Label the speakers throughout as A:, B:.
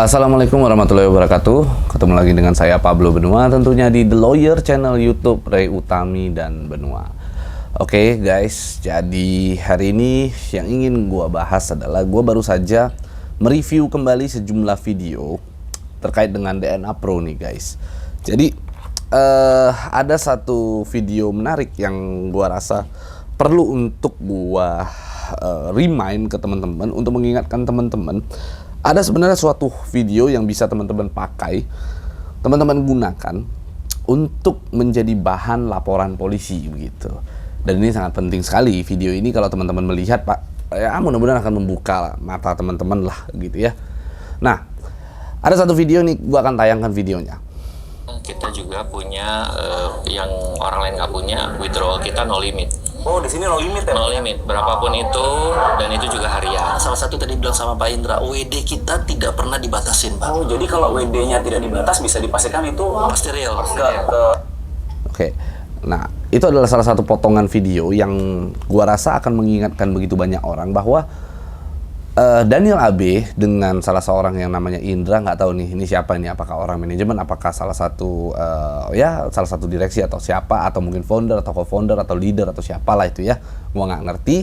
A: Assalamualaikum warahmatullahi wabarakatuh. Ketemu lagi dengan saya Pablo Benua, tentunya di The Lawyer channel YouTube Ray Utami dan Benua. Oke guys, jadi hari ini yang ingin gua bahas adalah gua baru saja mereview kembali sejumlah video terkait dengan DNA Pro nih guys. Jadi ada satu video menarik yang gua rasa perlu untuk gua remind ke teman-teman, untuk mengingatkan teman-teman. Ada sebenarnya suatu video yang bisa teman-teman pakai, teman-teman gunakan untuk menjadi bahan laporan polisi begitu. Dan ini sangat penting sekali video ini kalau teman-teman melihat, Pak, ya mudah-mudahan akan membuka mata teman-teman lah gitu ya. Nah, ada satu video nih, gua akan tayangkan videonya.
B: Kita juga punya yang orang lain nggak punya, withdrawal kita no limit.
C: Oh, di sini no limit ya?
B: No limit, berapapun itu, dan itu juga harian.
D: Salah satu tadi bilang sama Pak Indra, WD kita tidak pernah dibatasin, Pak.
C: Oh, jadi kalau WD-nya tidak dibatas bisa dipastikan itu
D: Pasti real.
A: Oke. Nah, itu adalah salah satu potongan video yang gua rasa akan mengingatkan begitu banyak orang bahwa Daniel AB dengan salah seorang yang namanya Indra, nggak tahu nih ini siapa ini, apakah orang manajemen, apakah salah satu salah satu direksi atau siapa, atau mungkin founder atau co-founder atau leader atau siapalah itu ya, gua nggak ngerti.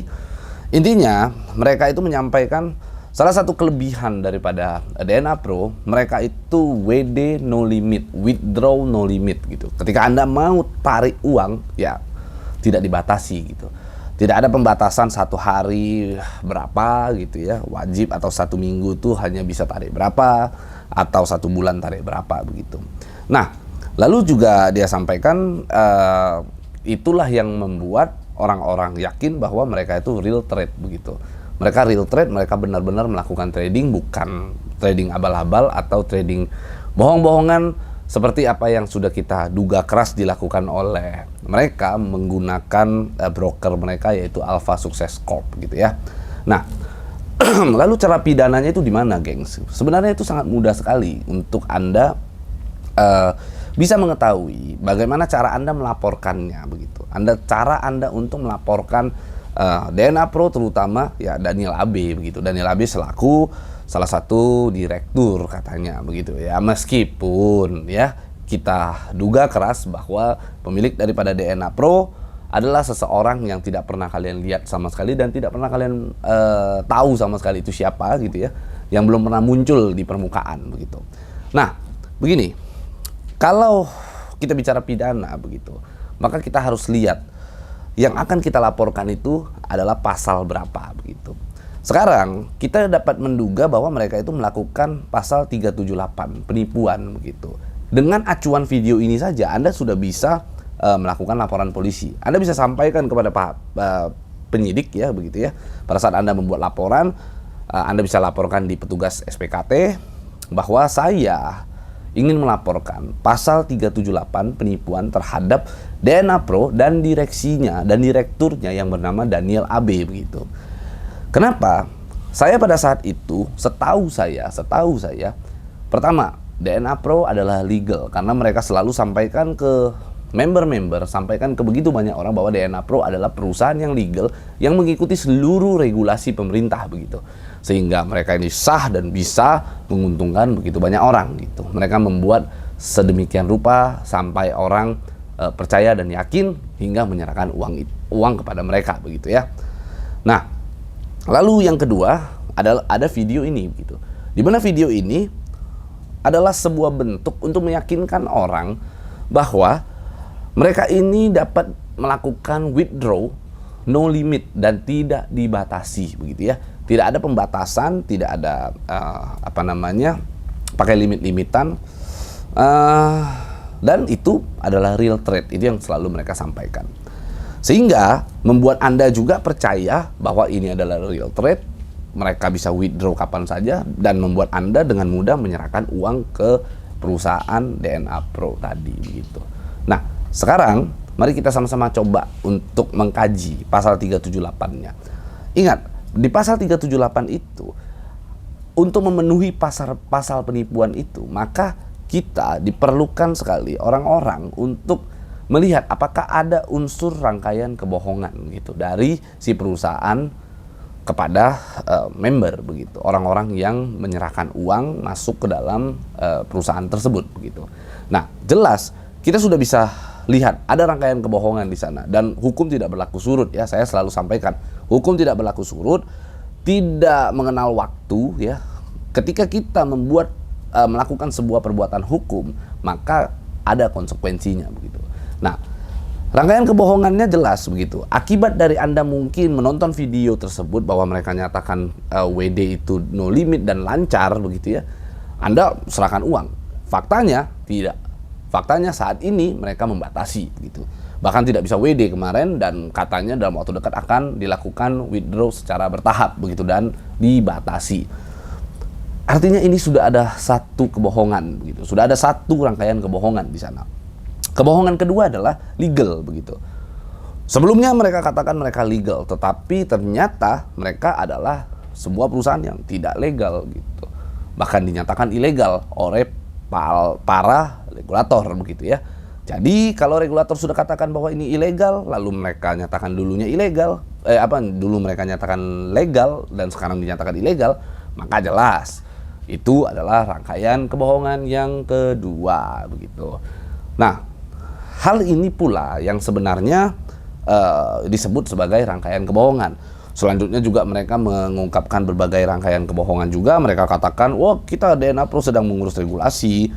A: Intinya mereka itu menyampaikan salah satu kelebihan daripada DNA Pro, mereka itu WD no limit, withdraw no limit gitu. Ketika Anda mau tarik uang ya tidak dibatasi gitu. Tidak ada pembatasan satu hari berapa gitu ya, wajib, atau satu minggu tuh hanya bisa tarik berapa, atau satu bulan tarik berapa begitu. Nah, lalu juga dia sampaikan itulah yang membuat orang-orang yakin bahwa mereka itu real trade begitu. Mereka real trade, mereka benar-benar melakukan trading, bukan trading abal-abal atau trading bohong-bohongan seperti apa yang sudah kita duga keras dilakukan oleh mereka menggunakan broker mereka, yaitu Alpha Success Corp gitu ya. Nah, lalu cara pidananya itu di mana, gengs? Sebenarnya itu sangat mudah sekali untuk Anda bisa mengetahui bagaimana cara Anda melaporkannya begitu. Cara Anda untuk melaporkan DNA Pro, terutama ya Daniel AB begitu. Daniel AB selaku salah satu direktur katanya begitu ya, meskipun ya kita duga keras bahwa pemilik daripada DNA Pro adalah seseorang yang tidak pernah kalian lihat sama sekali dan tidak pernah kalian tahu sama sekali itu siapa gitu ya, yang belum pernah muncul di permukaan begitu. Nah, begini, kalau kita bicara pidana begitu, maka kita harus lihat yang akan kita laporkan itu adalah pasal berapa begitu. Sekarang kita dapat menduga bahwa mereka itu melakukan pasal 378 penipuan begitu. Dengan acuan video ini saja Anda sudah bisa melakukan laporan polisi. Anda bisa sampaikan kepada penyidik ya begitu ya. Pada saat Anda membuat laporan, Anda bisa laporkan di petugas SPKT bahwa saya ingin melaporkan pasal 378 penipuan terhadap DNA Pro dan direksinya dan direkturnya yang bernama Daniel AB begitu. Kenapa? Saya pada saat itu, setahu saya, pertama, DNA Pro adalah legal karena mereka selalu sampaikan ke member-member, sampaikan ke begitu banyak orang bahwa DNA Pro adalah perusahaan yang legal yang mengikuti seluruh regulasi pemerintah begitu. Sehingga mereka ini sah dan bisa menguntungkan begitu banyak orang gitu. Mereka membuat sedemikian rupa sampai orang percaya dan yakin hingga menyerahkan uang kepada mereka begitu ya. Nah, lalu yang kedua adalah ada video ini gitu. Di mana video ini adalah sebuah bentuk untuk meyakinkan orang bahwa mereka ini dapat melakukan withdraw no limit dan tidak dibatasi begitu ya. Tidak ada pembatasan, tidak ada pakai limit-limitan, dan itu adalah real trade, itu yang selalu mereka sampaikan. Sehingga membuat Anda juga percaya bahwa ini adalah real trade, mereka bisa withdraw kapan saja, dan membuat Anda dengan mudah menyerahkan uang ke perusahaan DNA Pro tadi begitu. Nah, sekarang mari kita sama-sama coba untuk mengkaji pasal 378-nya. Ingat, di pasal 378 itu untuk memenuhi pasal penipuan itu, maka kita diperlukan sekali orang-orang untuk melihat apakah ada unsur rangkaian kebohongan gitu dari si perusahaan kepada member begitu, orang-orang yang menyerahkan uang masuk ke dalam perusahaan tersebut begitu. Nah, jelas kita sudah bisa lihat ada rangkaian kebohongan di sana dan hukum tidak berlaku surut ya. Saya selalu sampaikan, hukum tidak berlaku surut, tidak mengenal waktu ya. Ketika kita melakukan sebuah perbuatan hukum, maka ada konsekuensinya begitu. Nah, rangkaian kebohongannya jelas begitu. Akibat dari Anda mungkin menonton video tersebut bahwa mereka nyatakan WD itu no limit dan lancar begitu ya, Anda serahkan uang. Faktanya tidak. Faktanya saat ini mereka membatasi gitu. Bahkan tidak bisa WD kemarin dan katanya dalam waktu dekat akan dilakukan withdraw secara bertahap begitu dan dibatasi. Artinya ini sudah ada satu kebohongan begitu. Sudah ada satu rangkaian kebohongan di sana. Kebohongan kedua adalah legal begitu. Sebelumnya mereka katakan mereka legal, tetapi ternyata mereka adalah sebuah perusahaan yang tidak legal gitu. Bahkan dinyatakan ilegal oleh para regulator begitu ya. Jadi kalau regulator sudah katakan bahwa ini ilegal, lalu mereka nyatakan dulunya ilegal, dulu mereka nyatakan legal dan sekarang dinyatakan ilegal, maka jelas itu adalah rangkaian kebohongan yang kedua begitu. Nah, hal ini pula yang sebenarnya disebut sebagai rangkaian kebohongan. Selanjutnya juga mereka mengungkapkan berbagai rangkaian kebohongan juga. Mereka katakan, wah kita DNA Pro sedang mengurus regulasi.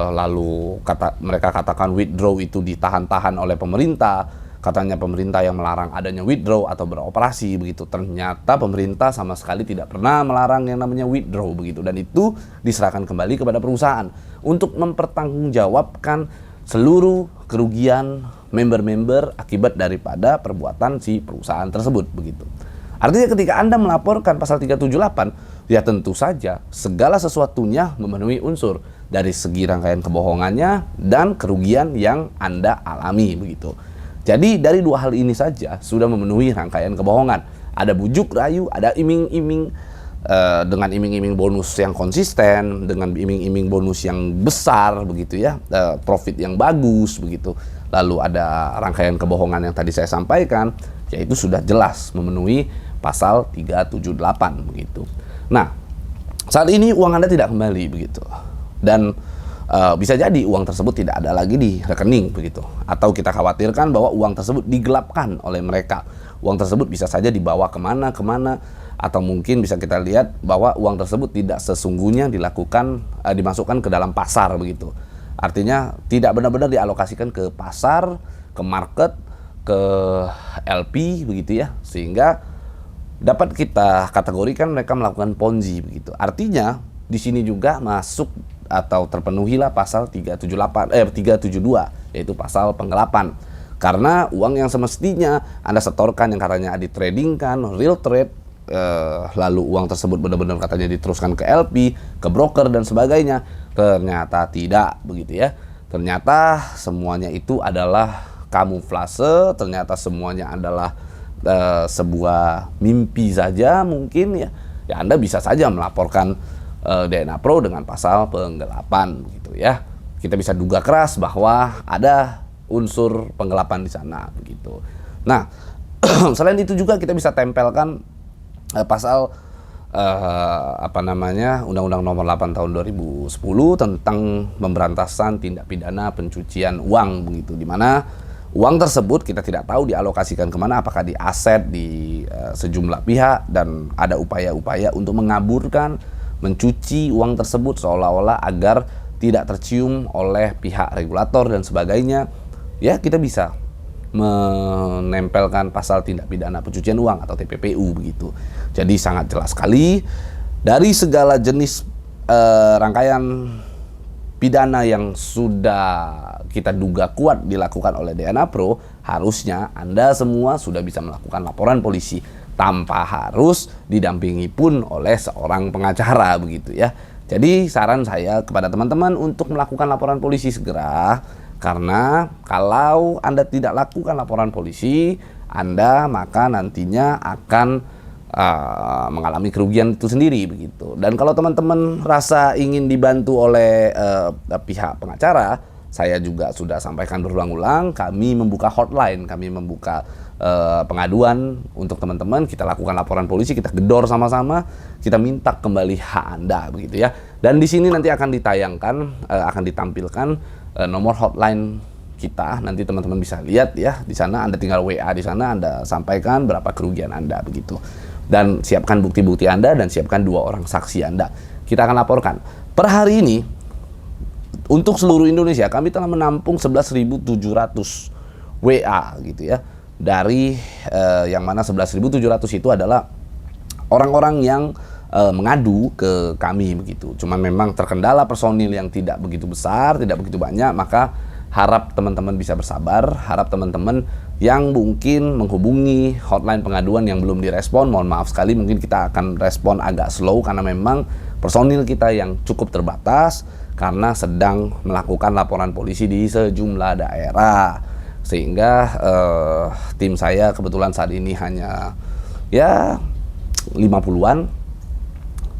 A: Lalu mereka katakan withdraw itu ditahan-tahan oleh pemerintah. Katanya pemerintah yang melarang adanya withdraw atau beroperasi begitu. Ternyata pemerintah sama sekali tidak pernah melarang yang namanya withdraw begitu. Dan itu diserahkan kembali kepada perusahaan untuk mempertanggungjawabkan seluruh kerugian member-member akibat daripada perbuatan si perusahaan tersebut begitu. Artinya ketika Anda melaporkan pasal 378, ya tentu saja segala sesuatunya memenuhi unsur dari segi rangkaian kebohongannya dan kerugian yang Anda alami begitu. Jadi dari dua hal ini saja sudah memenuhi rangkaian kebohongan. Ada bujuk rayu, ada iming-iming, dengan iming-iming bonus yang konsisten, dengan iming-iming bonus yang besar begitu ya, profit yang bagus begitu. Lalu ada rangkaian kebohongan yang tadi saya sampaikan, yaitu sudah jelas memenuhi pasal 378 begitu. Nah, saat ini uang Anda tidak kembali begitu. Dan bisa jadi uang tersebut tidak ada lagi di rekening begitu. Atau kita khawatirkan bahwa uang tersebut digelapkan oleh mereka. Uang tersebut bisa saja dibawa kemana, atau mungkin bisa kita lihat bahwa uang tersebut tidak sesungguhnya dimasukkan ke dalam pasar begitu. Artinya tidak benar-benar dialokasikan ke pasar, ke market, ke LP begitu ya, sehingga dapat kita kategorikan mereka melakukan ponzi begitu. Artinya di sini juga masuk atau terpenuhilah pasal 372 yaitu pasal penggelapan. Karena uang yang semestinya Anda setorkan yang katanya ditradingkan, real trade, lalu uang tersebut benar-benar katanya diteruskan ke LP, ke broker dan sebagainya, ternyata tidak begitu ya. Ternyata semuanya itu adalah kamuflase, ternyata semuanya adalah sebuah mimpi saja mungkin ya. Ya Anda bisa saja melaporkan DNA Pro dengan pasal penggelapan begitu ya. Kita bisa duga keras bahwa ada unsur penggelapan di sana begitu. Nah, selain itu juga kita bisa tempelkan pasal Undang-Undang Nomor 8 Tahun 2010 tentang pemberantasan tindak pidana pencucian uang begitu, di mana uang tersebut kita tidak tahu dialokasikan kemana, apakah di aset di sejumlah pihak, dan ada upaya-upaya untuk mengaburkan, mencuci uang tersebut seolah-olah agar tidak tercium oleh pihak regulator dan sebagainya. Ya, kita bisa menempelkan pasal tindak pidana pencucian uang atau TPPU begitu. Jadi sangat jelas sekali dari segala jenis rangkaian pidana yang sudah kita duga kuat dilakukan oleh DNA Pro, harusnya Anda semua sudah bisa melakukan laporan polisi tanpa harus didampingi pun oleh seorang pengacara begitu ya. Jadi saran saya kepada teman-teman untuk melakukan laporan polisi segera. Karena kalau Anda tidak lakukan laporan polisi, Anda maka nantinya akan mengalami kerugian itu sendiri begitu. Dan kalau teman-teman rasa ingin dibantu oleh pihak pengacara, saya juga sudah sampaikan berulang-ulang, kami membuka hotline, kami membuka pengaduan untuk teman-teman, kita lakukan laporan polisi, kita gedor sama-sama, kita minta kembali hak Anda begitu ya. Dan di sini nanti akan ditayangkan, akan ditampilkan nomor hotline kita, nanti teman-teman bisa lihat ya di sana. Anda tinggal WA di sana, Anda sampaikan berapa kerugian Anda begitu. Dan siapkan bukti-bukti Anda dan siapkan 2 orang saksi Anda. Kita akan laporkan. Per hari ini untuk seluruh Indonesia kami telah menampung 11.700 WA gitu ya. Dari yang mana 11.700 itu adalah orang-orang yang mengadu ke kami begitu. Cuman memang terkendala personil yang tidak begitu besar, tidak begitu banyak, maka harap teman-teman bisa bersabar, harap teman-teman yang mungkin menghubungi hotline pengaduan yang belum direspon, mohon maaf sekali, mungkin kita akan respon agak slow karena memang personil kita yang cukup terbatas karena sedang melakukan laporan polisi di sejumlah daerah. Sehingga tim saya kebetulan saat ini hanya ya 50-an,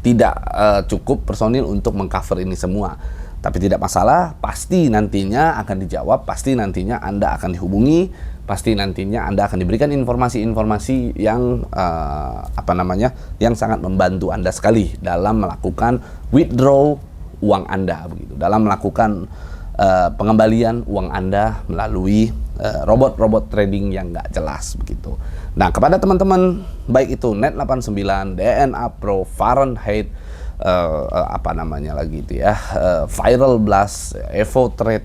A: tidak cukup personil untuk mengcover ini semua. Tapi tidak masalah, pasti nantinya akan dijawab, pasti nantinya Anda akan dihubungi, pasti nantinya Anda akan diberikan informasi-informasi yang yang sangat membantu Anda sekali dalam melakukan withdraw uang Anda begitu, dalam melakukan pengembalian uang Anda melalui robot-robot trading yang nggak jelas begitu. Nah, kepada teman-teman baik itu Net89, DNA Pro, Fahrenheit, Viral Blast, Evo Trade,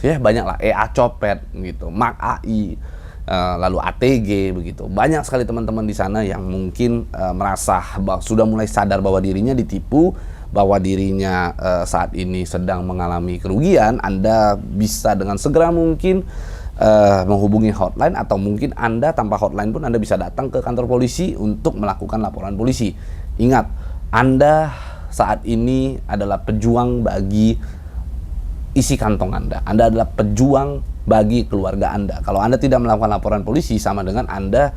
A: ya banyak lah, EA Copet gitu, Mark AI, lalu ATG begitu. Banyak sekali teman-teman di sana yang mungkin merasa sudah mulai sadar bahwa dirinya ditipu, bahwa dirinya saat ini sedang mengalami kerugian. Anda bisa dengan segera mungkin menghubungi hotline, atau mungkin Anda tanpa hotline pun Anda bisa datang ke kantor polisi untuk melakukan laporan polisi. Ingat, Anda saat ini adalah pejuang bagi isi kantong Anda. Anda adalah pejuang bagi keluarga Anda. Kalau Anda tidak melakukan laporan polisi, sama dengan Anda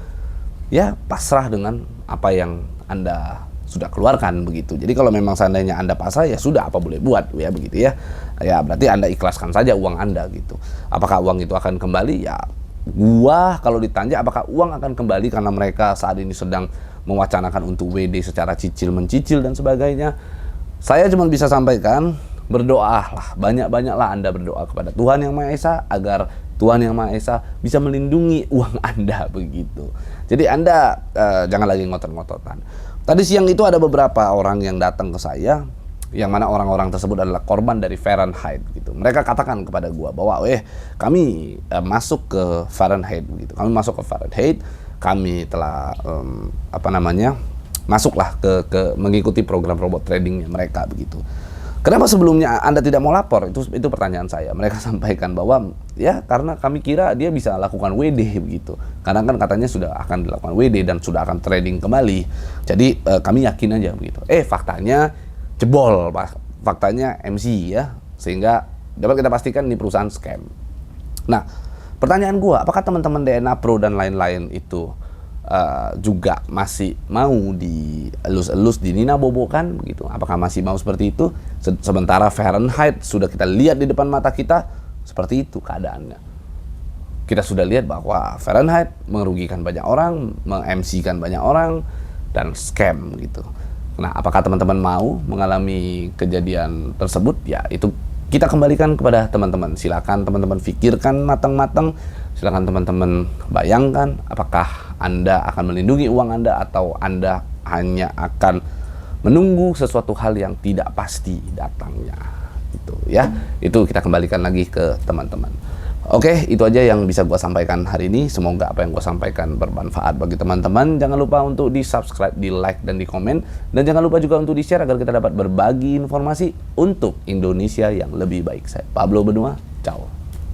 A: ya pasrah dengan apa yang Anda sudah keluarkan begitu. Jadi kalau memang seandainya Anda pasrah, ya sudah, apa boleh buat ya begitu ya. Ya berarti Anda ikhlaskan saja uang Anda gitu. Apakah uang itu akan kembali? Ya kalau ditanya apakah uang akan kembali karena mereka saat ini sedang mewacanakan untuk WD secara cicil mencicil dan sebagainya, saya cuma bisa sampaikan, berdoalah, banyak-banyaklah Anda berdoa kepada Tuhan Yang Maha Esa agar Tuhan Yang Maha Esa bisa melindungi uang Anda begitu. Jadi Anda jangan lagi ngotot-ngototan. Tadi siang itu ada beberapa orang yang datang ke saya, yang mana orang-orang tersebut adalah korban dari Fahrenheit gitu. Mereka katakan kepada gua bahwa kami masuk ke Fahrenheit begitu. Kami masuk ke Fahrenheit, kami telah masuklah ke mengikuti program robot tradingnya mereka begitu. Kenapa sebelumnya Anda tidak mau lapor? Itu pertanyaan saya. Mereka sampaikan bahwa ya karena kami kira dia bisa lakukan WD begitu. Karena kan katanya sudah akan dilakukan WD dan sudah akan trading kembali. Jadi kami yakin aja begitu. Faktanya jebol, Pak. Faktanya MC ya. Sehingga dapat kita pastikan ini perusahaan scam. Nah, pertanyaan gua, apakah teman-teman DNA Pro dan lain-lain itu juga masih mau dielus-elus, dinina bobokan begitu? Apakah masih mau seperti itu? Sementara Fahrenheit sudah kita lihat di depan mata kita seperti itu keadaannya. Kita sudah lihat bahwa Fahrenheit merugikan banyak orang, meng-MC-kan banyak orang, dan scam gitu. Nah, apakah teman-teman mau mengalami kejadian tersebut? Ya, itu kita kembalikan kepada teman-teman. Silakan teman-teman pikirkan matang-matang. Silakan teman-teman bayangkan apakah Anda akan melindungi uang Anda atau Anda hanya akan menunggu sesuatu hal yang tidak pasti datangnya. Itu ya. Itu kita kembalikan lagi ke teman-teman. Oke, itu aja yang bisa gua sampaikan hari ini. Semoga apa yang gua sampaikan bermanfaat bagi teman-teman. Jangan lupa untuk di-subscribe, di-like, dan di-komen. Dan jangan lupa juga untuk di-share agar kita dapat berbagi informasi untuk Indonesia yang lebih baik. Saya Pablo Benua, ciao.